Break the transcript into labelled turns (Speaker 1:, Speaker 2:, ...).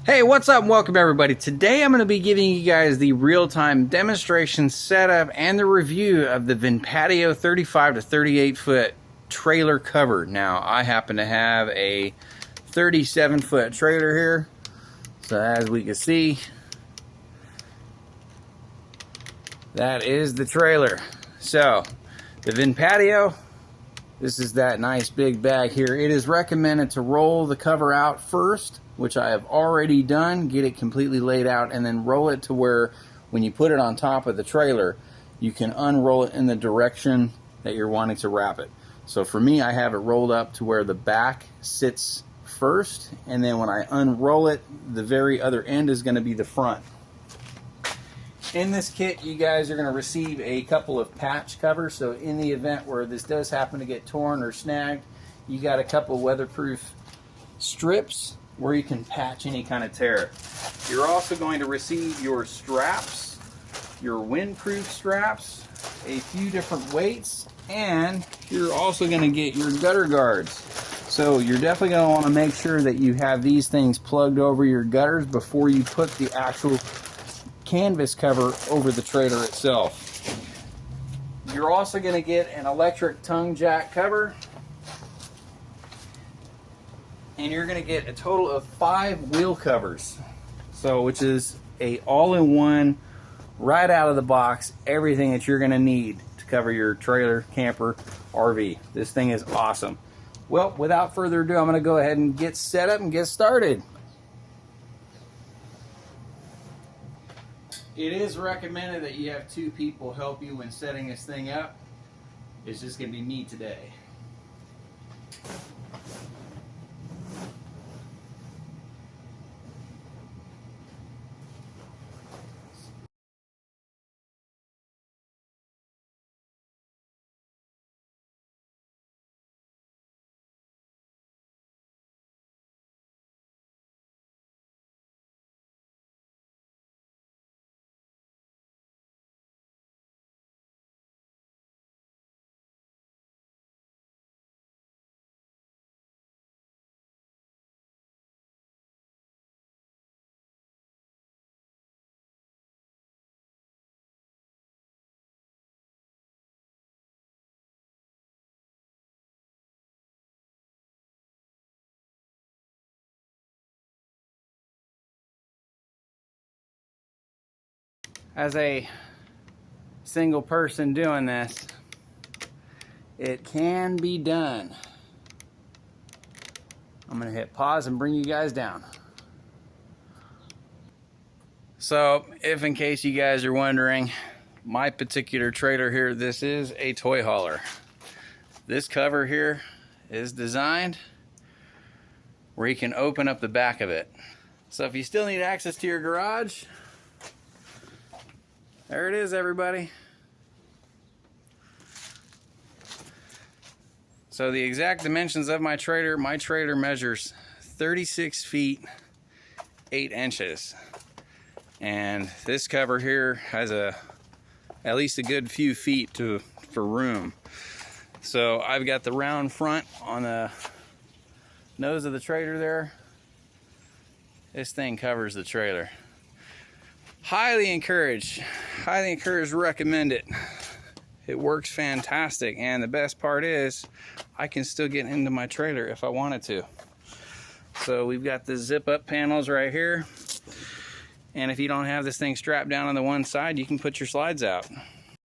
Speaker 1: Hey, what's up? Welcome everybody. Today I'm going to be giving you guys the real-time demonstration setup and the review of the VINPATIO 35 to 38 foot trailer cover. Now, I happen to have a 37 foot trailer here. So as we can see, that is the trailer. So, the VINPATIO, this is that nice big bag here. It is recommended to roll the cover out first, which I have already done, get it completely laid out, and then roll it to where when you put it on top of the trailer, you can unroll it in the direction that you're wanting to wrap it. So for me, I have it rolled up to where the back sits first, and then when I unroll it, the very other end is going to be the front. In this kit, you guys are going to receive a couple of patch covers, so in the event where this does happen to get torn or snagged, you got a couple weatherproof strips where you can patch any kind of tear. You're also going to receive your straps, your windproof straps, a few different weights, and you're also going to get your gutter guards. So you're definitely going to want to make sure that you have these things plugged over your gutters before you put the actual canvas cover over the trailer itself. You're also going to get an electric tongue jack cover, and you're going to get a total of 5 wheel covers, so which is a all-in-one, right out of the box, everything that you're going to need to cover your trailer, camper, RV. This thing is awesome. Well, without further ado, I'm going to go ahead and get set up and get started. It is recommended that you have 2 people help you when setting this thing up. It's just going to be me today. As a single person doing this, it can be done. I'm going to hit pause and bring you guys down. So, if in case you guys are wondering, my particular trailer here, this is a toy hauler. This cover here is designed where you can open up the back of it. So if you still need access to your garage, there it is, everybody. So the exact dimensions of my trailer measures 36 feet 8 inches. And this cover here has at least a good few feet for room. So I've got the round front on the nose of the trailer there. This thing covers the trailer. Highly encouraged, recommend it. It works fantastic, and the best part is I can still get into my trailer if I wanted to. So we've got the zip up panels right here, and if you don't have this thing strapped down on the one side, you can put your slides out.